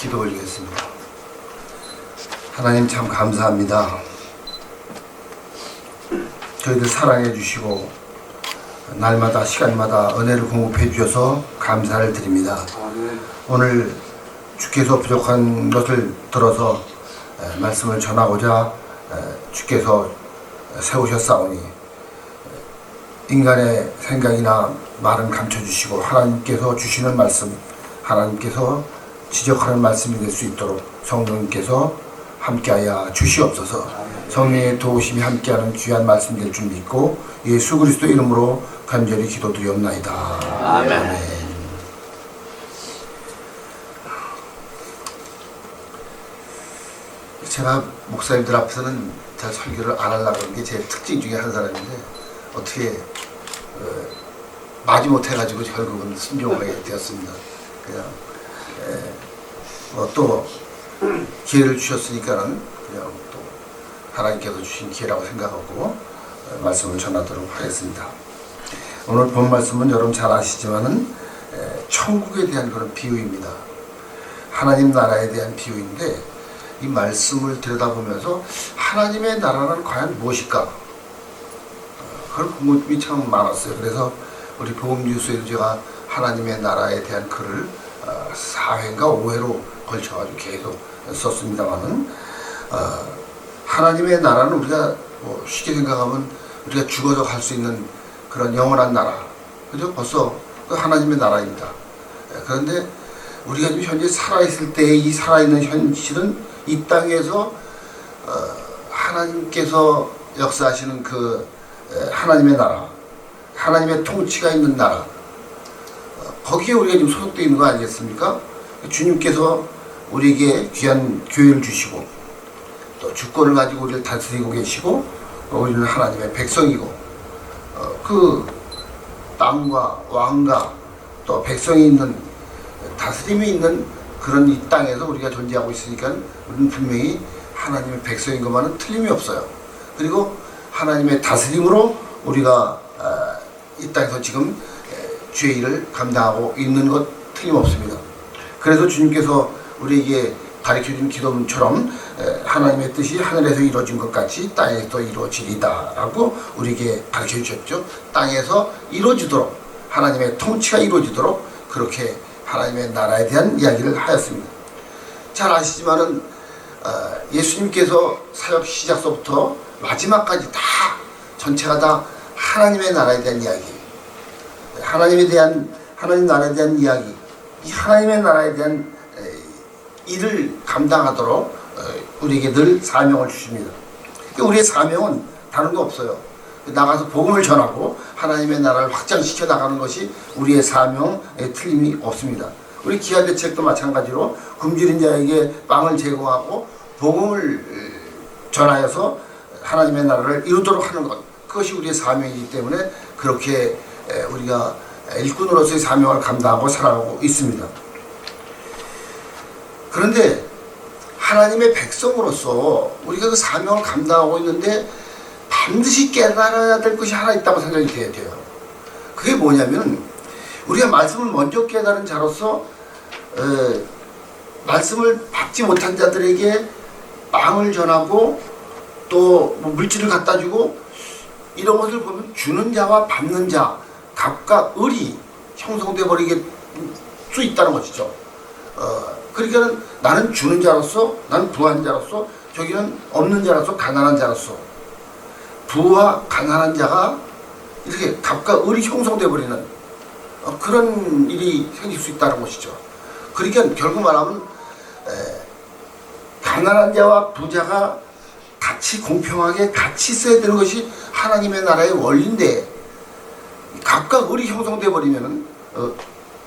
기도 올리겠습니다. 하나님 참 감사합니다. 저희들 사랑해 주시고 날마다 시간마다 은혜를 공급해 주셔서 감사를 드립니다. 오늘 주께서 부족한 것을 들어서 말씀을 전하고자 주께서 세우셨사오니 인간의 생각이나 말은 감춰주시고 하나님께서 주시는 말씀, 하나님께서 지적하는 말씀이 될 수 있도록 성령님께서 함께하여 주시옵소서. 성령의 도우심이 함께하는 귀한 말씀 될 줄 믿고 예수 그리스도 이름으로 간절히 기도드리옵나이다. 아멘. 아멘. 제가 목사님들 앞에서는 잘 설교를 안 하려고 하는 게 제 특징 중에 한 사람인데 어떻게 마지못해가지고 결국은 순종하게 되었습니다. 그냥 또 기회를 주셨으니까는 그냥 또 하나님께서 주신 기회라고 생각하고 말씀을 전하도록 하겠습니다. 오늘 본 말씀은 여러분 잘 아시지만은 천국에 대한 그런 비유입니다. 하나님 나라에 대한 비유인데 이 말씀을 들여다보면서 하나님의 나라는 과연 무엇일까? 그런 궁금이 참 많았어요. 그래서 우리 복음뉴스에도 제가 하나님의 나라에 대한 글을 4회인가 5회로 걸쳐가지고 계속 썼습니다만은 하나님의 나라는 우리가 뭐 쉽게 생각하면 우리가 죽어도 갈 수 있는 그런 영원한 나라, 그죠? 벌써 그 하나님의 나라입니다. 그런데 우리가 지금 현재 살아있을 때의 이 살아있는 현실은 이 땅에서 하나님께서 역사하시는 그 하나님의 나라, 하나님의 통치가 있는 나라, 거기에 우리가 지금 소속되어 있는 거 아니겠습니까? 주님께서 우리에게 귀한 교회를 주시고 또 주권을 가지고 우리를 다스리고 계시고 우리는 하나님의 백성이고 그 땅과 왕과 또 백성이 있는 다스림이 있는 그런 이 땅에서 우리가 존재하고 있으니까 우리는 분명히 하나님의 백성인 것만은 틀림이 없어요. 그리고 하나님의 다스림으로 우리가 이 땅에서 지금 주의 일을 감당하고 있는 것 틀림없습니다. 그래서 주님께서 우리에게 가르쳐준 기도문처럼 하나님의 뜻이 하늘에서 이루어진 것 같이 땅에서 이루어지리다 라고 우리에게 가르쳐 주셨죠. 땅에서 이루어지도록 하나님의 통치가 이루어지도록 그렇게 하나님의 나라에 대한 이야기를 하였습니다. 잘 아시지만은 예수님께서 사역 시작서부터 마지막까지 다 전체가 다 하나님의 나라에 대한 이야기, 하나님 나라에 대한 이야기, 이 하나님의 나라에 대한 일을 감당하도록 우리에게 늘 사명을 주십니다. 우리의 사명은 다른 거 없어요. 나가서 복음을 전하고 하나님의 나라를 확장시켜 나가는 것이 우리의 사명에 틀림이 없습니다. 우리 기아대책도 마찬가지로 굶주린 자에게 빵을 제공하고 복음을 전하여서 하나님의 나라를 이루도록 하는 것, 그것이 우리의 사명이기 때문에 그렇게 우리가 일꾼으로서의 사명을 감당하고 살아가고 있습니다. 그런데 하나님의 백성으로서 우리가 그 사명을 감당하고 있는데 반드시 깨달아야 될 것이 하나 있다고 생각이 돼요. 그게 뭐냐면 우리가 말씀을 먼저 깨달은 자로서 말씀을 받지 못한 자들에게 빵을 전하고 또 물질을 갖다 주고 이런 것을 보면 주는 자와 받는 자 갑과 을이 형성돼 버리게 수 있다는 것이죠. 그러니까 나는 주는 자로서, 나는 부한 자로서, 저기는 없는 자로서, 가난한 자로서, 부와 가난한 자가 이렇게 갑과 을이 형성돼 버리는 그런 일이 생길 수 있다는 것이죠. 그러니까 결국 말하면 가난한 자와 부자가 같이 공평하게 같이 써야 되는 것이 하나님의 나라의 원리인데 갑과 을이 형성돼 버리면은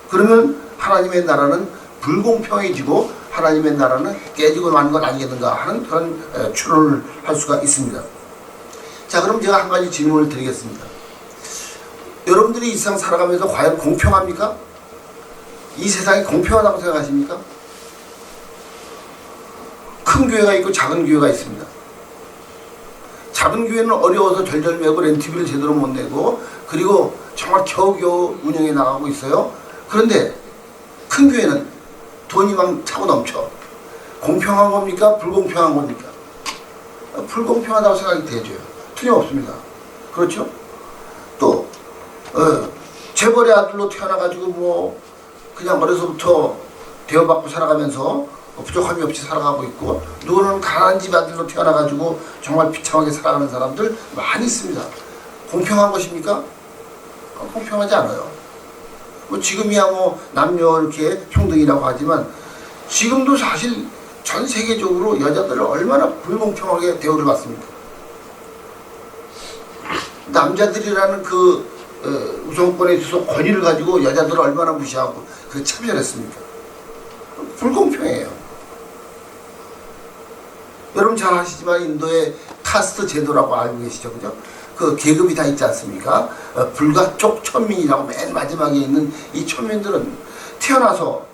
그러면 하나님의 나라는 불공평해지고 하나님의 나라는 깨지고 마는 것 아니겠는가 하는 그런 추론을 할 수가 있습니다. 자, 그럼 제가 한 가지 질문을 드리겠습니다. 여러분들이 이 세상 살아가면서 과연 공평합니까? 이 세상이 공평하다고 생각하십니까? 큰 교회가 있고 작은 교회가 있습니다. 작은 교회는 어려워서 절절매고 렌트비를 제대로 못 내고 그리고 정말 겨우겨우 운영해 나가고 있어요. 그런데 큰 교회는 돈이 막 차고 넘쳐. 공평한 겁니까? 불공평한 겁니까? 불공평하다고 생각이 되죠. 틀림없습니다. 그렇죠? 또 재벌의 아들로 태어나가지고 뭐 그냥 어려서부터 대우받고 살아가면서 부족함이 없이 살아가고 있고, 누구는 가난한 집 아들로 태어나가지고 정말 비참하게 살아가는 사람들 많이 있습니다. 공평한 것입니까? 공평하지 않아요. 뭐 지금이야 뭐 남녀 이렇게 평등이라고 하지만 지금도 사실 전 세계적으로 여자들을 얼마나 불공평하게 대우를 받습니까? 남자들이라는 그 우선권에 있어서 권위를 가지고 여자들을 얼마나 무시하고 그 차별했습니까? 불공평해요. 여러분 잘 아시지만 인도의 카스트 제도라고 알고 계시죠, 그죠? 그 계급이 다 있지 않습니까? 불가촉 천민이라고 맨 마지막에 있는 이 천민들은 태어나서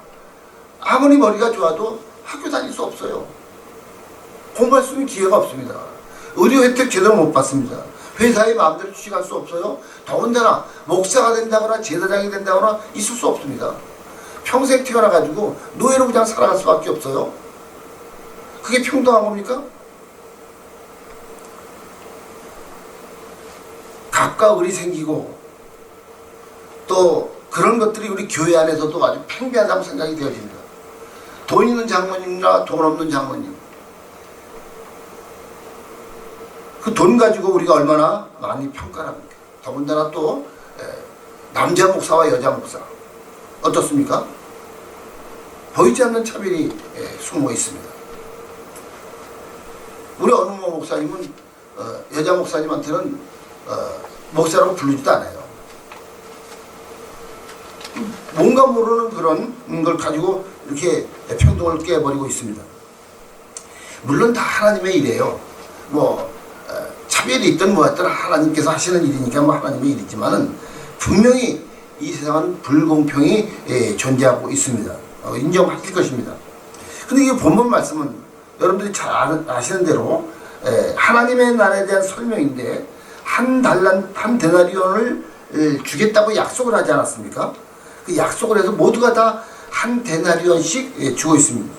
아무리 머리가 좋아도 학교 다닐 수 없어요. 공부할 수 있는 기회가 없습니다. 의료 혜택 제대로 못 받습니다. 회사에 마음대로 취직할 수 없어요. 더군다나 목사가 된다거나 제사장이 된다거나 있을 수 없습니다. 평생 태어나가지고 노예로 그냥 살아갈 수밖에 없어요. 그게 평등한 겁니까? 갑과 을이 생기고 또 그런 것들이 우리 교회 안에서도 아주 팽배하다고 생각이 되어집니다. 돈 있는 장모님이나 돈 없는 장모님, 그 돈 가지고 우리가 얼마나 많이 평가를 합니까? 더군다나 또 남자 목사와 여자 목사 어떻습니까? 보이지 않는 차별이 숨어 있습니다. 우리 어느 목사님은 여자 목사님한테는 목사라고 부르지도 않아요. 뭔가 모르는 그런 걸 가지고 이렇게 평등을 깨버리고 있습니다. 물론 다 하나님의 일이에요. 뭐 차별이 있든 뭐였든 하나님께서 하시는 일이니까 뭐 하나님의 일이지만은 분명히 이 세상은 불공평이 존재하고 있습니다. 인정하실 것입니다. 근데 이 본문 말씀은 여러분들이 잘 아시는 대로 하나님의 나라에 대한 설명인데 한 데나리온을 주겠다고 약속을 하지 않았습니까? 그 약속을 해서 모두가 다 한 데나리온씩 주고 있습니다.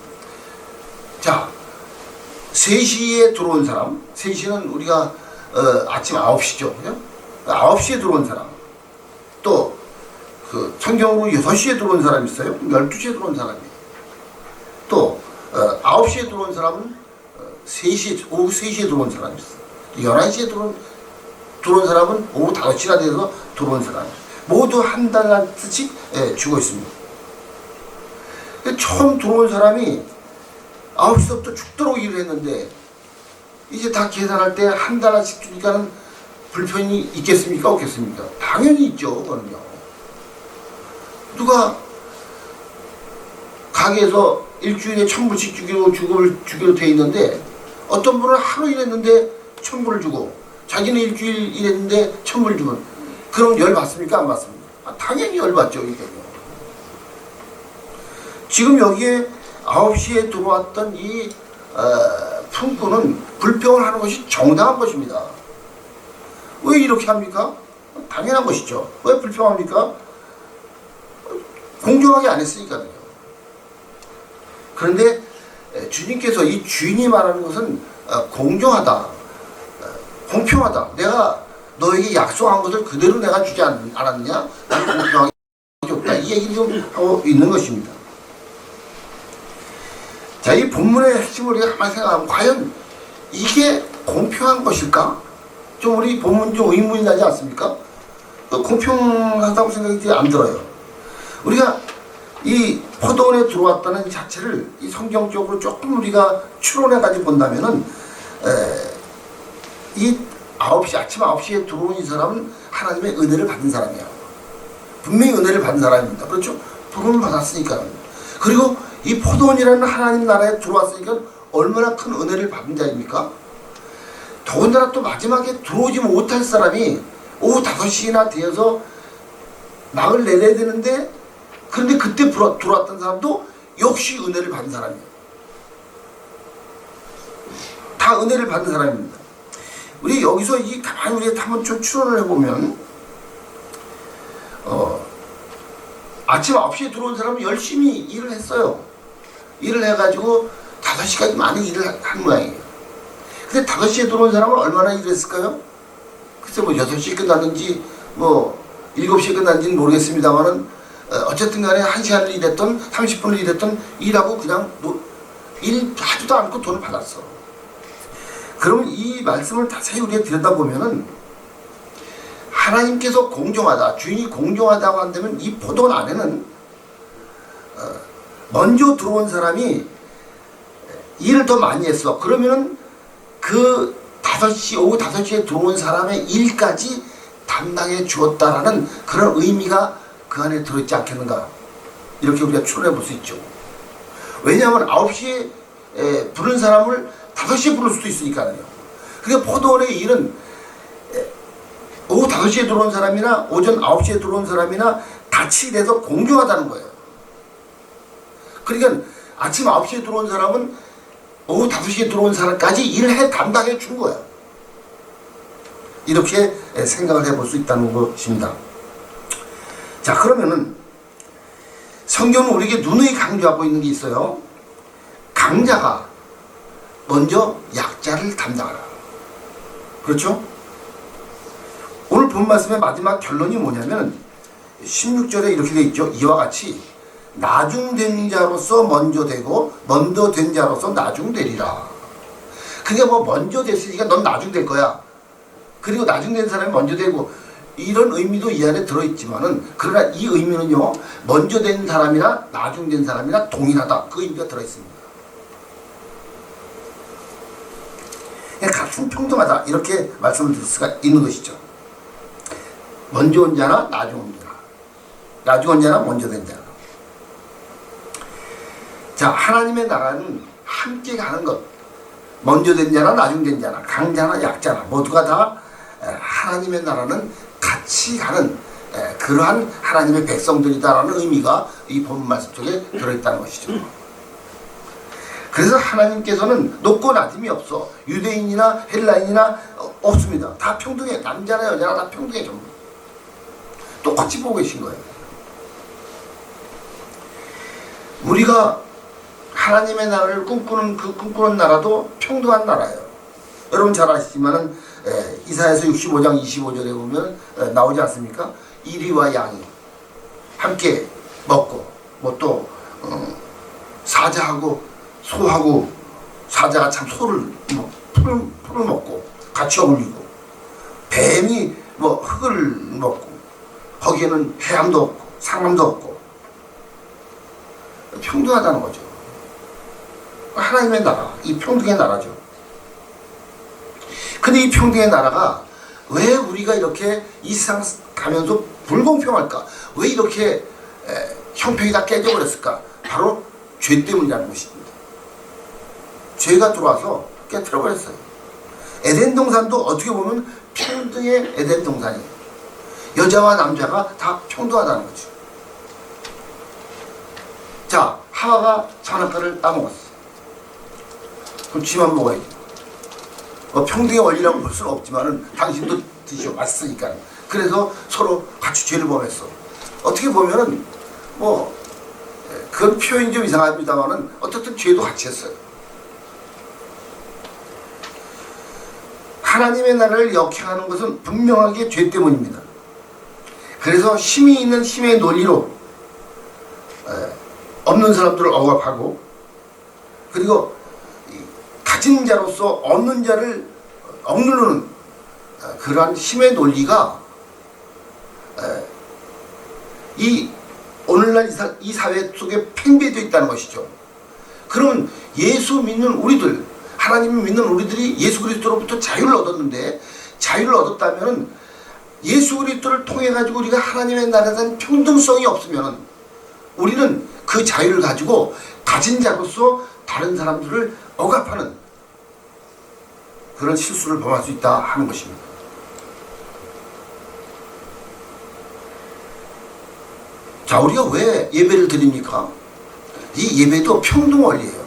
자, 3시에 들어온 사람, 3시는 우리가 아침 9시죠. 그죠? 9시에 들어온 사람, 또 그 성경으로 6시에 들어온 사람이 있어요. 12시에 들어온 사람이에요. 또 9시에 들어온 사람은 3시에, 오후 3시에 들어온 사람이 있어요. 11시에 들어온 사람은 오후 5시가 돼서 들어온 사람, 모두 한 달씩 주고 있습니다. 처음 들어온 사람이 9시부터 죽도록 일을 했는데 이제 다 계산할 때 한 달씩 주니까는 불편이 있겠습니까? 없겠습니까? 당연히 있죠. 그거는요. 누가 가게에서 일주일에 1,000불씩 주기로 돼 있는데 어떤 분은 하루 일했는데 1,000불을 주고 자기는 일주일 일했는데 1,000불 주면 그럼 열 받습니까? 안 받습니까? 당연히 열 받죠. 이게요. 지금 여기에 9시에 들어왔던 이 품꾼은 불평을 하는 것이 정당한 것입니다. 왜 이렇게 합니까? 당연한 것이죠. 왜 불평합니까? 공정하게 안 했으니까요. 그런데 주님께서 이 주인이 말하는 것은 공정하다, 공평하다. 내가 너에게 약속한 것을 그대로 내가 주지 않았느냐? 나는 공평하게 줬다. 이 얘기를 좀 하고 있는 것입니다. 자, 이 본문의 핵심을 우리가 한번 생각하면 과연 이게 공평한 것일까? 좀 우리 본문 좀 의문이 나지 않습니까? 공평하다고 생각이 안 들어요. 우리가 이 포도원에 들어왔다는 자체를 이 성경적으로 조금 우리가 추론해가지고 본다면은 이 아침 9시에 들어온 이 사람은 하나님의 은혜를 받은 사람이야. 분명히 은혜를 받은 사람입니다. 그렇죠? 부름을 받았으니까. 그리고 이 포도원이라는 하나님 나라에 들어왔으니까 얼마나 큰 은혜를 받은 자입니까? 더군다나 또 마지막에 들어오지 못할 사람이 오후 5시나 되어서 막을 내려야 되는데 그런데 그때 들어왔던 사람도 역시 은혜를 받은 사람이에요. 다 은혜를 받은 사람입니다. 우리 여기서 이 가만히 우리가 한번 좀 추론을 해보면 아침 9시에 들어온 사람은 열심히 일을 했어요. 일을 해가지고 5시까지 많이 일을 한 모양이에요. 근데 5시에 들어온 사람은 얼마나 일했을까요? 글쎄 뭐 6시에 끝났는지 뭐 7시에 끝났는지는 모르겠습니다만은 어쨌든 간에 1시간을 일했던 30분을 일했던 일하고 그냥 일 하지도 않고 돈을 받았어. 그러면 이 말씀을 자세히 우리가 들여다보면은 하나님께서 공정하다, 주인이 공정하다고 한다면 이 포도원 안에는 먼저 들어온 사람이 일을 더 많이 했어. 그러면은 그 오후 5시에 들어온 사람의 일까지 담당해 주었다라는 그런 의미가 그 안에 들어있지 않겠는가. 이렇게 우리가 추론해 볼 수 있죠. 왜냐하면 9시에 부른 사람을 5시에 부를 수도 있으니까요. 그러니까 포도원의 일은 오후 5시에 들어온 사람이나 오전 9시에 들어온 사람이나 같이 돼서 공정하다는 거예요. 그러니까 아침 9시에 들어온 사람은 오후 5시에 들어온 사람까지 일을 담당해 준 거야. 이렇게 생각을 해볼 수 있다는 것입니다. 자, 그러면은 성경은 우리에게 누누이 강조하고 있는 게 있어요. 강자가 먼저 약자를 담당하라. 그렇죠? 오늘 본 말씀의 마지막 결론이 뭐냐면 16절에 이렇게 되어 있죠. 이와 같이 나중된 자로서 먼저 되고 먼저 된 자로서 나중되리라. 그게 뭐 먼저 됐으니까 넌 나중될 거야. 그리고 나중된 사람이 먼저 되고 이런 의미도 이 안에 들어있지만은 그러나 이 의미는요 먼저 된 사람이나 나중된 사람이나 동일하다. 그 의미가 들어있습니다. 같은 평등하다. 이렇게 말씀을 드릴 수가 있는 것이죠. 먼저 온 자나 나중 온 자나 나중 온 자나 먼저 된 자나. 자, 하나님의 나라는 함께 가는 것. 먼저 된 자나 나중 된 자나 강자나 약자나 모두가 다 하나님의 나라는 같이 가는 그러한 하나님의 백성들이다라는 의미가 이 본문 말씀 속에 들어있다는 것이죠. 그래서 하나님께서는 높고 낮음이 없어. 유대인이나 헬라인이나 없습니다. 다 평등해. 남자나 여자나 다 평등해. 전부 똑같이 보고 계신 거예요. 우리가 하나님의 나라를 꿈꾸는 그 꿈꾸는 나라도 평등한 나라예요. 여러분 잘 아시지만은 이사야서 65장 25절에 보면 나오지 않습니까? 이리와 양이 함께 먹고 뭐 또 사자하고 소하고 사자가 참 소를 풀을 먹고 같이 어울리고 뱀이 뭐 흙을 먹고 거기에는 해암도 없고 상암도 없고 평등하다는 거죠. 하나님의 나라, 이 평등의 나라죠. 근데 이 평등의 나라가 왜 우리가 이렇게 이 세상 가면서 불공평할까? 왜 이렇게 형평이 다 깨져버렸을까? 바로 죄 때문이라는 것입니다. 죄가 들어와서 깨트려버렸어요. 에덴 동산도 어떻게 보면 평등의 에덴 동산이에요. 여자와 남자가 다 평등하다는 거죠. 자, 하와가 선악과를 따먹었어. 그럼 지만 먹어야지. 평등의 원리라고 볼 수는 없지만은 당신도 드시오. 맛있으니까. 그래서 서로 같이 죄를 범했어. 어떻게 보면은 그건 표현이 좀 이상합니다만은 어쨌든 죄도 같이 했어요. 하나님의 나라를 역행하는 것은 분명하게 죄 때문입니다. 그래서 힘이 있는 힘의 논리로 없는 사람들을 억압하고 그리고 가진 자로서 없는 자를 억누르는 그러한 힘의 논리가 이 오늘날 이 사회 속에 팽배되어 있다는 것이죠. 그러면 예수 믿는 우리들, 하나님을 믿는 우리들이 예수 그리스도로부터 자유를 얻었는데 자유를 얻었다면 예수 그리스도를 통해 가지고 우리가 하나님의 나라에 대한 평등성이 없으면 우리는 그 자유를 가지고 가진 자로서 다른 사람들을 억압하는 그런 실수를 범할 수 있다 하는 것입니다. 자, 우리가 왜 예배를 드립니까? 이 예배도 평등 원리예요.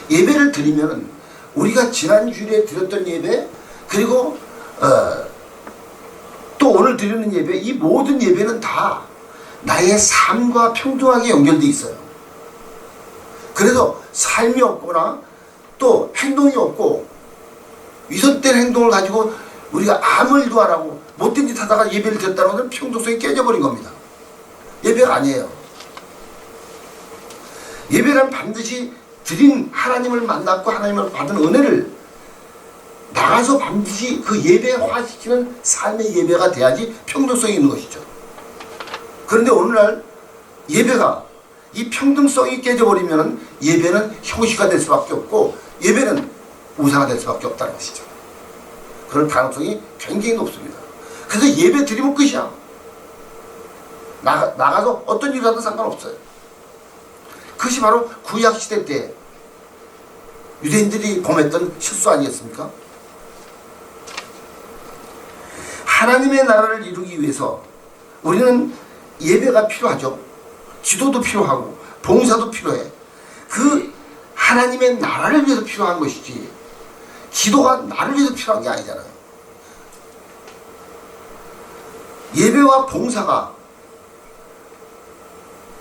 예배를 드리면 우리가 지난주에 드렸던 예배 그리고 또 오늘 드리는 예배, 이 모든 예배는 다 나의 삶과 평등하게 연결되어 있어요. 그래서 삶이 없거나 또 행동이 없고 위선된 행동을 가지고 우리가 아무 일도 안 하고 못된 짓 하다가 예배를 드렸다는 것은 평등성이 깨져버린 겁니다. 예배가 아니에요. 예배란 반드시 드린 하나님을 만났고 하나님을 받은 은혜를 나가서 반드시 그 예배화시키는 삶의 예배가 돼야지 평등성이 있는 것이죠. 그런데 오늘날 예배가 이 평등성이 깨져버리면 예배는 형식화 될 수밖에 없고 예배는 우상화 될 수밖에 없다는 것이죠. 그럴 가능성이 굉장히 높습니다. 그래서 예배 드리면 끝이야. 나가서 어떤 일을 하든 상관없어요. 그것이 바로 구약시대 때 유대인들이 범했던 실수 아니겠습니까? 하나님의 나라를 이루기 위해서 우리는 예배가 필요하죠. 기도도 필요하고 봉사도 필요해. 그 하나님의 나라를 위해서 필요한 것이지 기도가 나를 위해서 필요한 게 아니잖아요. 예배와 봉사가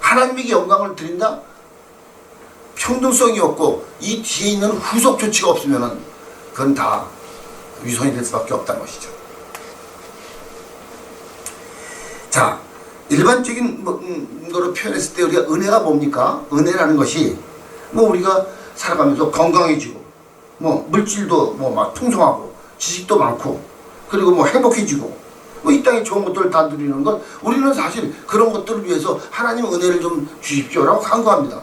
하나님에게 영광을 드린다? 평등성이 없고 이 뒤에 있는 후속 조치가 없으면 그건 다 위선이 될 수밖에 없다는 것이죠. 자, 일반적인 거로 표현했을 때 우리가 은혜가 뭡니까? 은혜라는 것이 뭐 우리가 살아가면서 건강해지고 뭐 물질도 뭐 막 풍성하고 지식도 많고 그리고 뭐 행복해지고 뭐 이 땅에 좋은 것들을 다 누리는 것, 우리는 사실 그런 것들을 위해서 하나님 은혜를 좀 주십시오라고 간구합니다.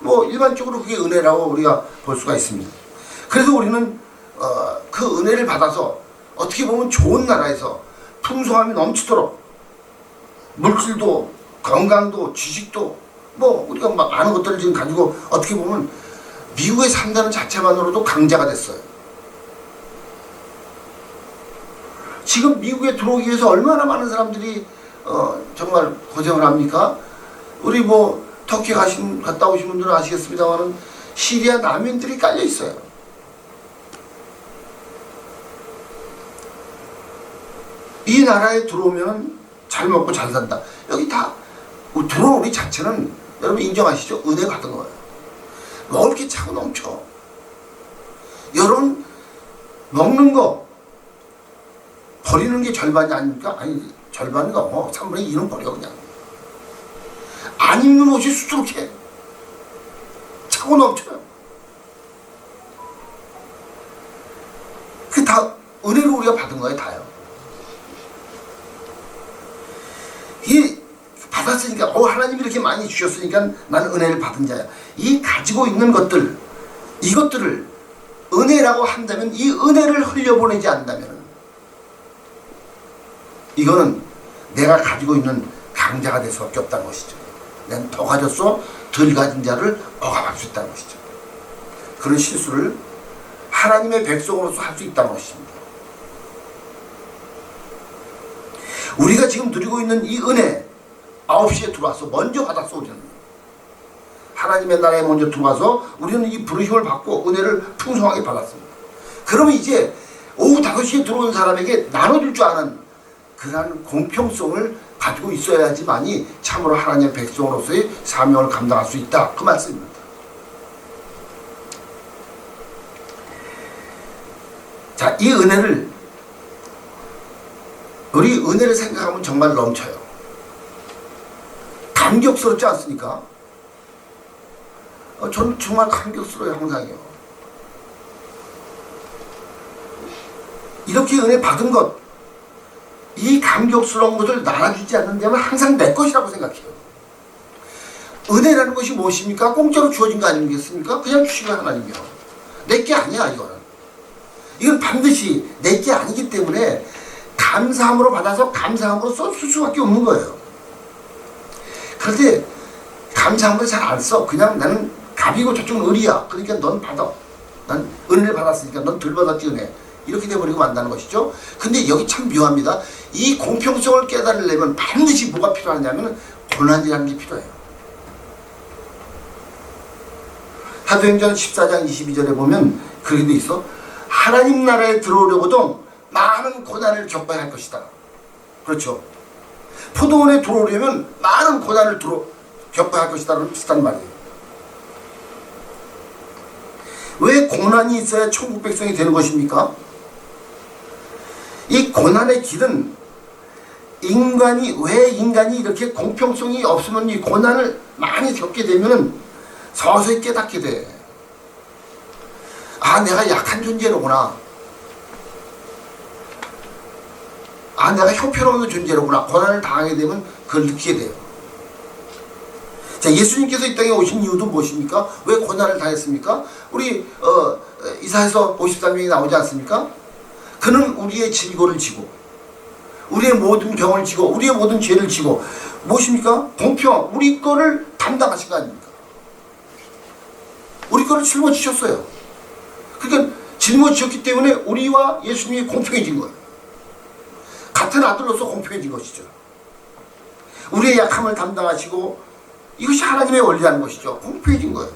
뭐 일반적으로 그게 은혜라고 우리가 볼 수가 있습니다. 그래서 우리는 그 은혜를 받아서 어떻게 보면 좋은 나라에서 풍성함이 넘치도록 물질도 건강도 지식도 뭐 우리가 막 많은 것들을 지금 가지고 어떻게 보면 미국에 산다는 자체만으로도 강자가 됐어요. 지금 미국에 들어오기 위해서 얼마나 많은 사람들이 정말 고생을 합니까? 우리 뭐 터키 갔다 오신 분들은 아시겠습니다만은 시리아 난민들이 깔려 있어요. 이 나라에 들어오면 잘 먹고 잘 산다. 여기 다 들어온 우리 자체는 여러분 인정하시죠? 은혜 받은 거예요. 먹을 게 차고 넘쳐. 여러분 먹는 거 버리는 게 절반이 아닙니까? 아니 절반인가 뭐 3분의 2는 버려 그냥. 안 입는 옷이 수두룩해. 차고 넘쳐요. 그게 다 은혜로 우리가 받은 거예요. 다요. 이 받았으니까 하나님이 이렇게 많이 주셨으니까 나는 은혜를 받은 자야. 이 가지고 있는 것들 이것들을 은혜라고 한다면 이 은혜를 흘려보내지 않는다면 이거는 내가 가지고 있는 강자가 될 수밖에 없다는 것이죠. 난 더 가졌어 덜 가진 자를 억압할 수 있다는 것이죠. 그런 실수를 하나님의 백성으로서 할 수 있다는 것입니다. 우리가 지금 누리고 있는 이 은혜 9시에 들어와서 먼저 받았어. 우리는 하나님의 나라에 먼저 들어와서 우리는 이 부르심을 받고 은혜를 풍성하게 받았습니다. 그러면 이제 오후 5시에 들어온 사람에게 나눠줄 줄 아는 그러한 공평성을 가지고 있어야지만이 참으로 하나님의 백성으로서의 사명을 감당할 수 있다. 그 말씀입니다. 자, 이 은혜를 우리 은혜를 생각하면 정말 넘쳐요. 감격스럽지 않습니까? 저는 정말 감격스러워요. 항상요. 이렇게 은혜 받은 것, 이 감격스러운 것을 나눠주지 않는다면 항상 내 것이라고 생각해요. 은혜라는 것이 무엇입니까? 공짜로 주어진 거 아니겠습니까? 그냥 주신 거 하나님이요. 내 게 아니야 이거는. 이건 반드시 내 게 아니기 때문에 감사함으로 받아서 감사함으로 쓸 수밖에 없는 거예요. 그런데 감사함으로 잘 안 써. 그냥 나는 갑이고 저쪽은 을이야. 그러니까 넌 받아. 난 은혜를 받았으니까 넌 덜 받았지 은혜. 이렇게 돼버리고 만다는 것이죠. 근데 여기 참 묘합니다. 이 공평성을 깨달으려면 반드시 뭐가 필요하냐면 고난이라는 게 필요해요. 사도행전 14장 22절에 보면 그렇게 돼 있어. 하나님 나라에 들어오려고도 많은 고난을 겪어야 할 것이다. 그렇죠. 포도원에 들어오려면 많은 고난을 겪어야 할 것이다. 라는 비슷한 말이에요. 왜 고난이 있어야 천국 백성이 되는 것입니까? 이 고난의 길은 왜 인간이 이렇게 공평성이 없으면 이 고난을 많이 겪게 되면 서서히 깨닫게 돼. 아, 내가 약한 존재로구나. 아, 내가 형편없는 존재로구나. 고난을 당하게 되면 그걸 느끼게 돼요. 자, 예수님께서 이 땅에 오신 이유도 무엇입니까? 왜 고난을 당했습니까? 우리 이사야서 53명이 나오지 않습니까? 그는 우리의 질고를 지고 우리의 모든 병을 지고 우리의 모든 죄를 지고 무엇입니까? 공평, 우리 거를 담당하신 거 아닙니까? 우리 거를 짊어지셨어요. 그러니까 짊어지셨기 때문에 우리와 예수님이 공평해진 거예요. 같은 아들로서 공평해진 것이죠. 우리의 약함을 담당하시고 이것이 하나님의 원리라는 것이죠. 공평해진 거예요.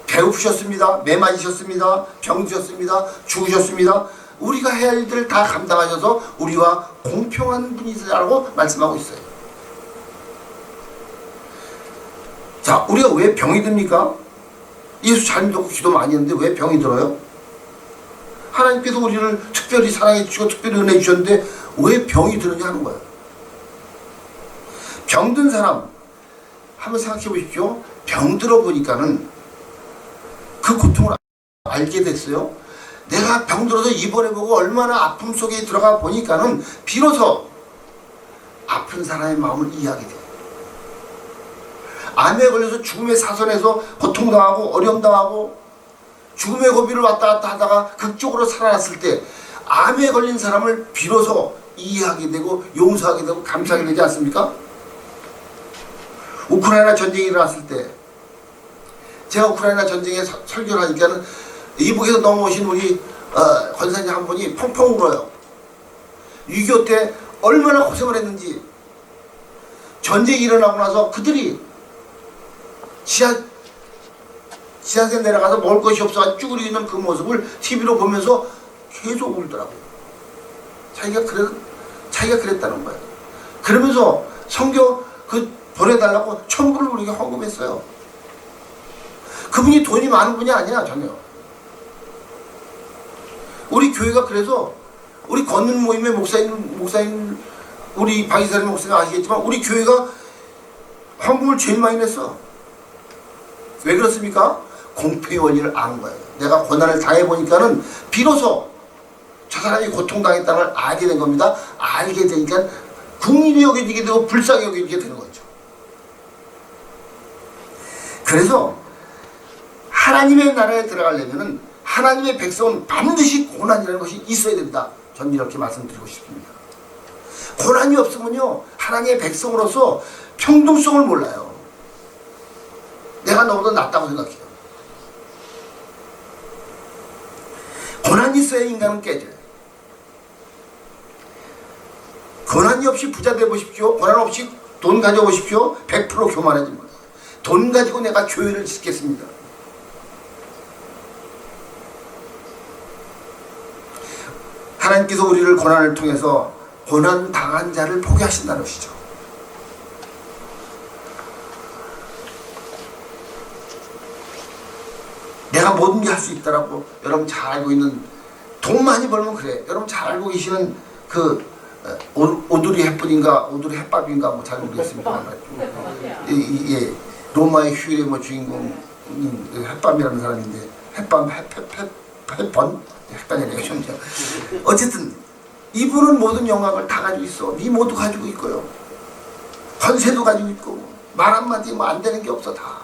배고프셨습니다. 매 맞으셨습니다. 병드셨습니다. 죽으셨습니다. 우리가 해야 할 일들을 다 감당하셔서 우리와 공평한 분이시라고 말씀하고 있어요. 자, 우리가 왜 병이 듭니까? 예수 잘 믿고 기도 많이 했는데 왜 병이 들어요? 하나님께서 우리를 특별히 사랑해 주시고 특별히 은혜 주셨는데 왜 병이 드느냐 하는 거예요. 병든 사람 한번 생각해 보십시오. 병들어 보니까는 그 고통을 알게 됐어요. 내가 병들어서 입원해보고 얼마나 아픔 속에 들어가 보니까는 비로소 아픈 사람의 마음을 이해하게 돼요. 암에 걸려서 죽음의 사선에서 고통당하고 어려움당하고 죽음의 고비를 왔다 갔다 하다가 극적으로 살아났을 때 암에 걸린 사람을 비로소 이해하게 되고 용서하게 되고 감사하게 되지 않습니까? 우크라이나 전쟁이 일어났을 때 제가 우크라이나 전쟁에 설교를 하니까는 이북에서 넘어오신 우리 권사님 한 분이 펑펑 울어요. 6.25 때 얼마나 고생을 했는지, 전쟁이 일어나고 나서 그들이 지하세 내려가서 먹을 것이 없어 쭈그리고 있는 그 모습을 TV로 보면서 계속 울더라고요. 자기가 그랬다는 거예요. 그러면서 성교 보내달라고 1,000불을 우리가 헌금했어요. 그분이 돈이 많은 분이 아니야, 전혀. 우리 교회가 그래서 우리 걷는 모임의 목사님 우리 박이사님 목사님 아시겠지만 우리 교회가 헌금을 제일 많이 냈어. 왜 그렇습니까? 공평의 원리를 아는 거예요. 내가 고난을 당해보니까는 비로소 저 사람이 고통당했다는 걸 알게 된 겁니다. 알게 되니까 국민이 여겨지게 되고 불쌍히 여겨지게 되는 거죠. 그래서 하나님의 나라에 들어가려면 하나님의 백성은 반드시 고난이라는 것이 있어야 된다. 저는 이렇게 말씀드리고 싶습니다. 고난이 없으면요, 하나님의 백성으로서 평등성을 몰라요. 내가 너보다 낫다고 생각해요. 고난이 있어야 인간은 깨져요. 고난이 없이 부자 되보십시오. 고난 없이 돈 가져보십시오. 100% 교만해집니다. 돈 가지고 내가 교회를 짓겠습니다. 하나님께서 우리를 고난을 통해서 고난 당한 자를 보게 하신다는 것이죠. 내가 뭐든지 할 수 있다라고 여러분 잘 알고 있는, 돈 많이 벌면 그래. 여러분 잘 알고 계시는 그 오두리 햇불인가 오두리 햇밥인가 뭐 잘 모르겠습니다. 예, 로마의 휴일의 뭐 주인공 햇밤이라는 사람인데 햇반이래요. 어쨌든 이분은 모든 영광을 다 가지고 있어. 네 모두 가지고 있고요. 권세도 가지고 있고 말 한마디 뭐 안 되는 게 없어 다.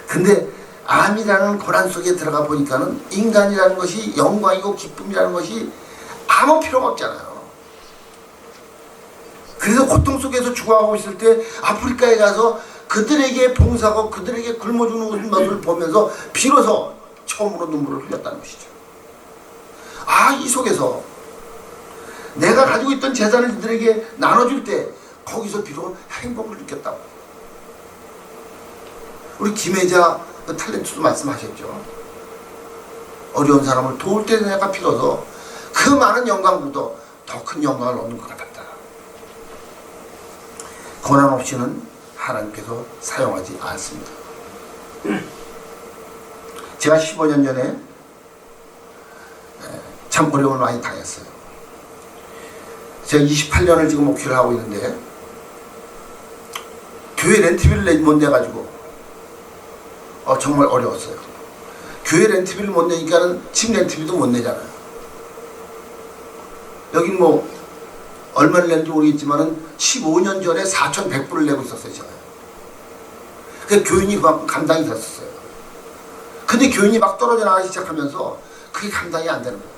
근데 암이라는 고난 속에 들어가 보니까는 인간이라는 것이 영광이고 기쁨이라는 것이 아무 필요가 없잖아요. 그래서 고통 속에서 죽어가고 있을 때 아프리카에 가서 그들에게 봉사하고 그들에게 굶어 죽는 것을 보면서 비로소 처음으로 눈물을 흘렸다는 것이죠. 아, 이 속에서 내가 가지고 있던 재산을 그들에게 나눠줄 때 거기서 비로소 행복을 느꼈다고. 우리 김혜자 탤런트도 말씀하셨죠. 어려운 사람을 도울 때 내가 비로소 그 많은 영광보다 더 큰 영광을 얻는 것 같았다. 고난 없이는 하나님께서 사용하지 않습니다. 제가 15년 전에 참 어려움을 많이 당했어요. 제가 28년을 지금 목회를 하고 있는데 교회 렌트비를 못 내가지고 정말 어려웠어요. 교회 렌트비를 못 내니까는 집 렌트비도 못 내잖아요. 여긴 뭐 얼마를 낸지 모르겠지만은 15년 전에 4,100불을 내고 있었어요, 제가. 그 교인이 그만큼 감당이 됐었어요. 근데 교인이 막 떨어져 나가기 시작하면서 그게 감당이 안 되는 거예요.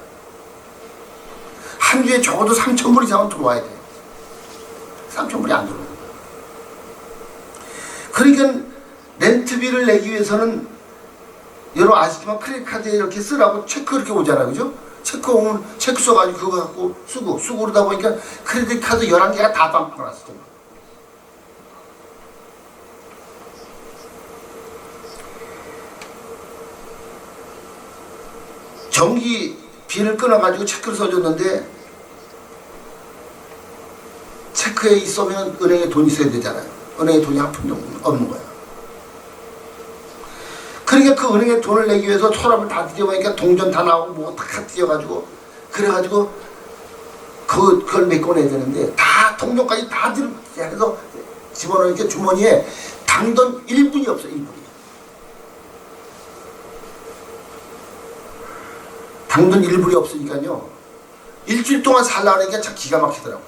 한 주에 적어도 3,000불 이상은 들어와야 돼요. 3,000불이 안 들어와요. 그러니까 렌트비를 내기 위해서는 여러분 아시지만 크레딧 카드에 이렇게 쓰라고 체크 이렇게 오잖아요, 그죠? 체크 오면 체크 써가지고 그거 갖고 쓰고 그러다 보니까 크레딧 카드 11개가 다 빵빵났어. 전기 비를 끊어가지고 체크를 써줬는데 체크에 있으면 은행에 돈이 있어야 되잖아요. 은행에 돈이 한 푼도 없는 거예요. 그러니까 그 은행에 돈을 내기 위해서 서랍을 다 뒤져보니까 동전 다 나오고 뭐 다 뒤져가지고 그래가지고 그걸 메꿔내야 되는데 다 동전까지 다 해서 집어넣으니까 주머니에 당돈 1분이 없어요. 1분이. 당돈 1불이 없으니까요. 일주일 동안 살라니까 참 기가 막히더라고요.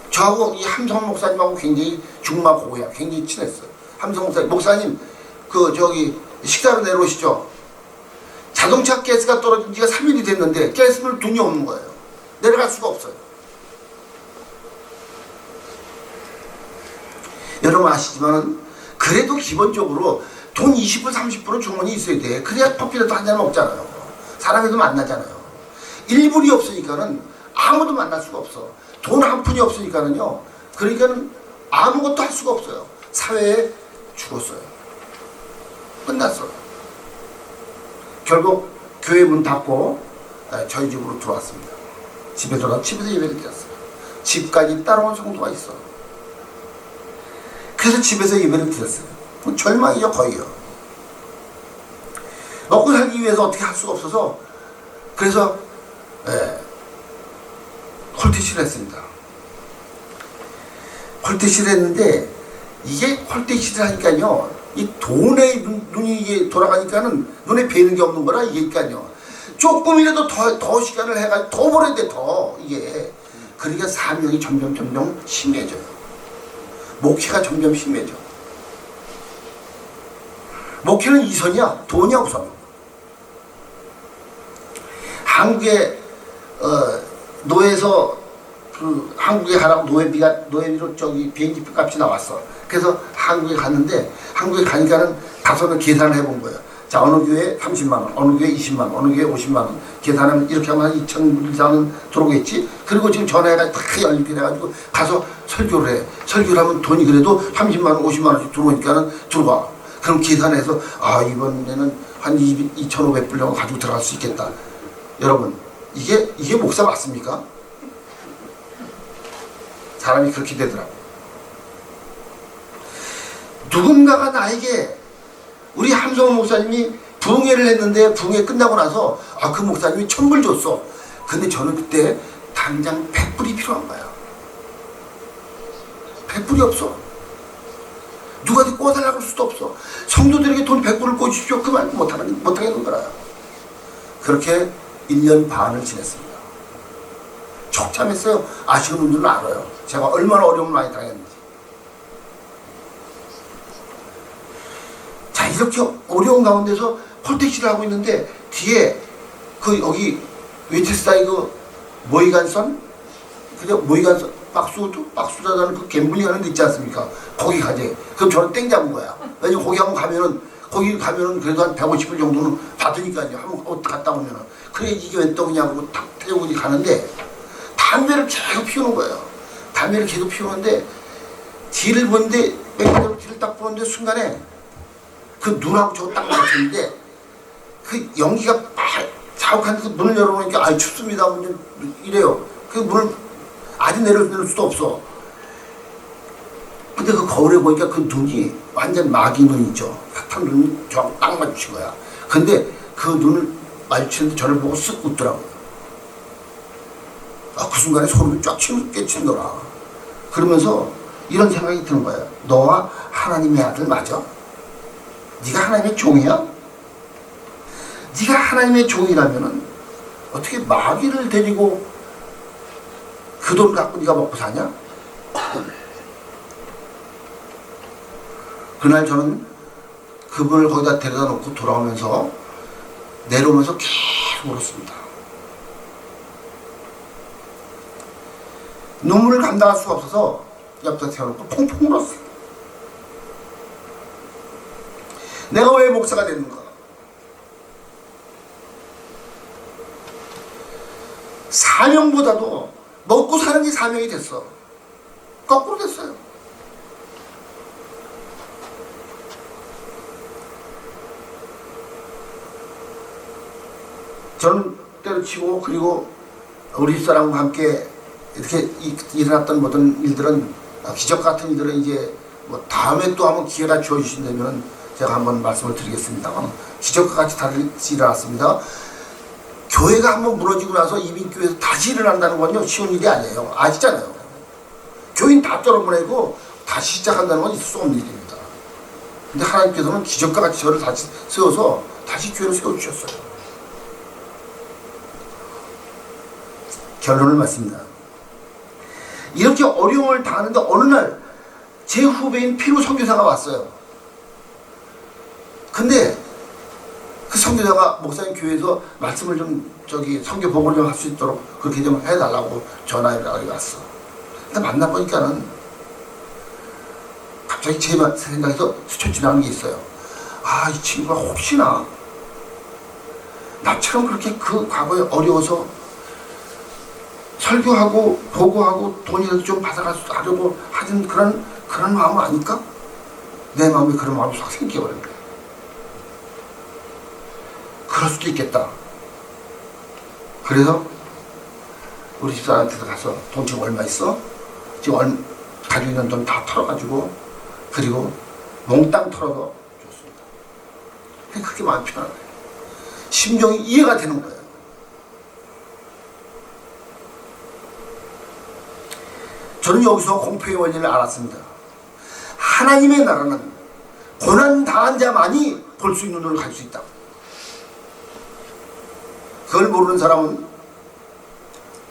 저하고 이 함성 목사님하고 굉장히 중마고야 굉장히 친했어요. 함성 목사님 식사로 내려오시죠. 자동차 가스가 떨어진 지가 3일이 됐는데 가스물 돈이 없는 거예요. 내려갈 수가 없어요. 여러분 아시지만 그래도 기본적으로 돈 20불 30불은 주머니 있어야 돼. 그래야 커피라도 한 잔 먹잖아요. 사람에도 만나잖아요. 1불이 없으니까는 아무도 만날 수가 없어. 돈 한 푼이 없으니까는요. 그러니까는 아무것도 할 수가 없어요. 사회에 죽었어요. 끝났어요. 결국 교회 문 닫고 저희 집으로 들어왔습니다. 집에 예배를 드렸어요. 집까지 따라온 성도가 있어. 그래서 집에서 예배를 드렸어요. 절망이죠, 거의요. 먹고 살기 위해서 어떻게 할 수가 없어서 그래서 홀대시를 했습니다. 홀대시를 했는데 이게 홀대시를 하니까요, 이 돈에 눈이 이게 돌아가니까는 눈에 뵈는 게 없는 거라 이게니까요. 조금이라도 더 시간을 해가지고 더 벌어야 돼, 더 이게. 그러니까 사명이 점점 심해져요. 목회가 점점 심해져. 목회는 이선이야, 돈이야 우선. 한국에 노예에서 한국에 가라고 노예비로 비행기표 값이 나왔어. 그래서 한국에 갔는데 한국에 가니까는 가서는 계산을 해본 거예요. 자, 어느 교회에 30만원, 어느 교회에 20만원, 어느 교회에 50만원 계산하면 이렇게 하면 한 2,000불 이상은 들어오겠지. 그리고 지금 전화해가지고 다 연립해 가지고 가서 설교를 해. 설교를 하면 돈이 그래도 30만원, 50만원씩 들어오니까는 들어와. 그럼 계산해서 이번에는 한 2,500불 정도 가지고 들어갈 수 있겠다. 여러분, 이게 목사 맞습니까? 사람이 그렇게 되더라고. 누군가가 나에게 우리 함성원 목사님이 부흥회를 했는데 부흥회 끝나고 나서 그 목사님이 1,000불 줬어. 근데 저는 그때 당장 100불이 필요한 거야. 100불이 없어. 누구한테 꿔달라고 할 수도 없어. 성도들에게 돈 100불을 꿔주십시오. 그만 못하겠는 거라. 그렇게 1년 반을 지냈습니다. 처참했어요. 아시는 분들은 알아요. 제가 얼마나 어려움을 많이 당했는지. 자, 이렇게 어려운 가운데서 콜택시를 하고 있는데 뒤에 여기 웨이트사이 모이간선? 그죠? 모이간선 박수다라는 그 갬블링 하는 데 있지 않습니까? 거기 가재. 그럼 저는 땡 잡은 거야. 왜냐면 거기 거기 가면은 그래도 한 150불 정도는 받으니까요. 한번 갔다 오면은. 그래, 이게 왜 떡이냐고 탁 태우고 가는데 담배를 계속 피우는 거예요. 담배를 계속 피우는데 뒤를 보는데 맥대로 뒤를 딱 보는데 순간에 그 눈하고 저거 딱 맞췄는데 그 연기가 막 자욱한데 문을 열어보니까 춥습니다. 이래요. 그 문을 아직 내릴 수도 없어. 근데 그 거울에 보니까 그 눈이 완전 마귀 눈 있죠. 탁한 눈이 딱 맞추신 거야. 근데 그 눈을 마주치는데 저를 보고 쓱 웃더라고요. 그 순간에 소름이 쫙 끼치더라. 그러면서 이런 생각이 드는 거예요. 너와 하나님의 아들 맞아? 네가 하나님의 종이야? 네가 하나님의 종이라면은 어떻게 마귀를 데리고 그 돈 갖고 네가 먹고 사냐? 그날 저는 그분을 거기다 데려다 놓고 돌아오면서 내려오면서 계속 울었습니다. 눈물을 감당할 수가 없어서 옆에 세워놓고 펑펑 울었어요. 내가 왜 목사가 됐는가? 사명보다도 먹고 사는 게 사명이 됐어. 거꾸로 됐어요. 저는 때려치고 그리고 우리 집사람과 함께 이렇게 일어났던 모든 일들은 기적 같은 일들은 이제 뭐 다음에 또 한번 기회가 주어주신다면 제가 한번 말씀을 드리겠습니다만 기적과 같이 다시 일어났습니다. 교회가 한번 무너지고 나서 이민교회에서 다시 일어난다는 건요 쉬운 일이 아니에요. 아시잖아요. 교인 다 떨어보내고 다시 시작한다는 건 있을 수 없는 일입니다. 근데 하나님께서는 기적과 같이 저를 다시 세워서 다시 교회를 세워주셨어요. 결론을 말씀니다. 이렇게 어려움을 당하는데 어느 날 제 후배인 피로 선교사가 왔어요. 근데 그 선교사가 목사님 교회에서 말씀을 좀 선교 보고를 좀 할 수 있도록 그렇게 좀 해달라고 전화를 왔어. 근데 만나보니까는 갑자기 제 생각에서 스쳐 지나가는 게 있어요. 이 친구가 혹시나 나처럼 그렇게 그 과거에 어려워서 설교하고 보고하고 돈이라도 좀 받아가려고 하는 그런 마음은 아닐까? 내 마음에 그런 마음이 싹 생겨버린 거야. 그럴 수도 있겠다. 그래서 우리 집사람한테 가서 돈 지금 얼마 있어? 지금 가지고 있는 돈 다 털어가지고 그리고 몽땅 털어서 줬습니다. 그렇게 마음이 편한 거예요. 심정이 이해가 되는 거예요. 저는 여기서 공표의 원리를 알았습니다. 하나님의 나라는 고난당한 자만이 볼 수 있는 눈을 가질 수 있다. 그걸 모르는 사람은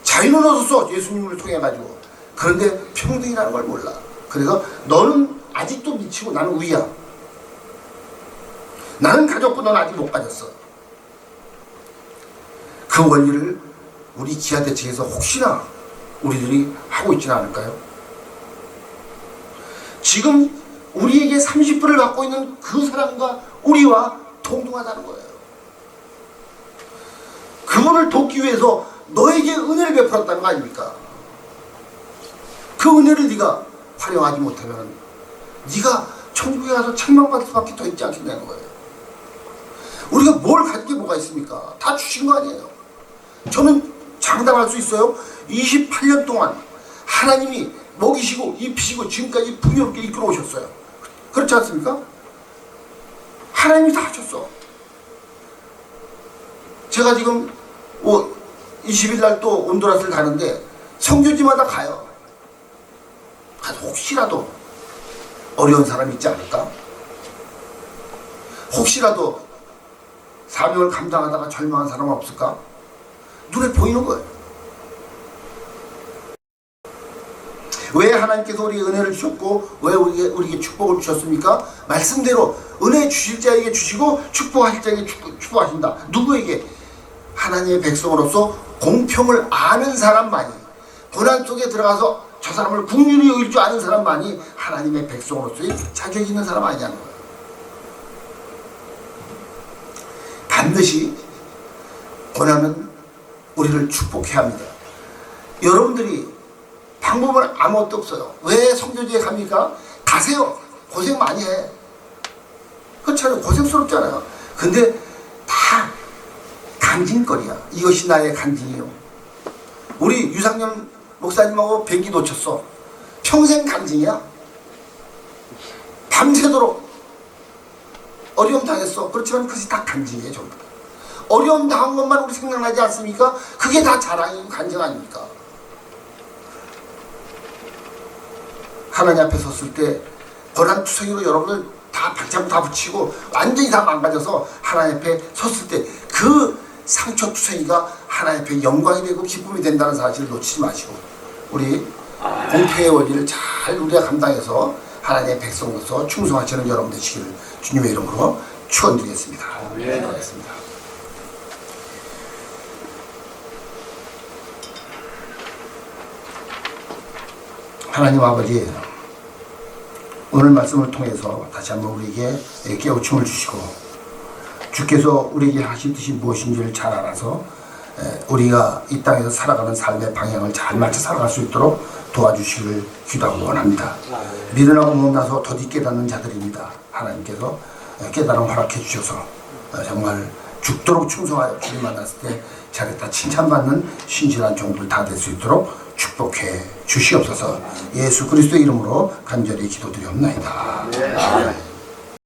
자유는 얻었어. 예수님을 통해 가지고. 그런데 평등이라는 걸 몰라. 그래서 너는 아직도 미치고 나는 위야. 나는 가졌고 넌 아직 못 가졌어. 그 원리를 우리 기아대책에서 혹시나 우리들이 하고 있지는 않을까요? 지금 우리에게 30불을 받고 있는 그 사람과 우리와 동등하다는 거예요. 그분을 돕기 위해서 너에게 은혜를 베풀었다는 거 아닙니까? 그 은혜를 네가 활용하지 못하면 네가 천국에 가서 책망받을 수밖에 더 있지 않겠냐는 거예요. 우리가 뭘 가진 게 뭐가 있습니까? 다 주신 거 아니에요. 저는 장담할 수 있어요. 28년 동안 하나님이 먹이시고 입히시고 지금까지 풍요롭게 이끌어 오셨어요. 그렇지 않습니까? 하나님이 다 하셨어. 제가 지금 20일 날 또 온두라스를 가는데 성교지마다 가요. 가서 혹시라도 어려운 사람이 있지 않을까? 혹시라도 사명을 감당하다가 절망한 사람 없을까? 눈에 보이는 거예요. 왜 하나님께서 우리에게 은혜를 주셨고 왜 우리에게 축복을 주셨습니까? 말씀대로 은혜 주실 자에게 주시고 축복하실 자에게 축복하신다. 누구에게? 하나님의 백성으로서 공평을 아는 사람만이, 고난 속에 들어가서 저 사람을 긍휼히 여길 줄 아는 사람만이 하나님의 백성으로서의 자격이 있는 사람 아니냐는 거예요. 반드시 고난은 우리를 축복해야 합니다. 여러분들이 방법은 아무것도 없어요. 왜 선교지에 갑니까? 가세요. 고생 많이 해. 그렇잖아요. 고생스럽잖아요. 근데 다 간증거리야. 이것이 나의 간증이요. 우리 유상년 목사님하고 뱅기 놓쳤어. 평생 간증이야. 밤새도록 어려움 당했어. 그렇지만 그것이 다 간증이에요. 전부 다. 어려움 당한 것만 우리 생각나지 않습니까? 그게 다 자랑이고 간증 아닙니까? 하나님 앞에 섰을 때 고난투성이로 여러분들 다 박자고 다 붙이고 완전히 다 망가져서 하나님 앞에 섰을 때 그 상처투성이가 하나님 앞에 영광이 되고 기쁨이 된다는 사실을 놓치지 마시고 우리 공태의 원리를 잘 우리가 감당해서 하나님의 백성으로서 충성하시는 여러분 되시기를 주님의 이름으로 축원드리겠습니다. 기도하겠습니다. 하나님 아버지, 오늘 말씀을 통해서 다시 한번 우리에게 깨우침을 주시고 주께서 우리에게 하신 뜻이 무엇인지를 잘 알아서 우리가 이 땅에서 살아가는 삶의 방향을 잘 맞춰 살아갈 수 있도록 도와주시기를 기도하고 원합니다. 미련하고 못나서 더디 깨닫는 자들입니다. 하나님께서 깨달음 허락해 주셔서 정말 죽도록 충성하여 주님 만났을 때 잘했다 칭찬받는 신실한 종들 다 될 수 있도록 축복해 주시옵소서. 예수 그리스도의 이름으로 간절히 기도드리옵나이다.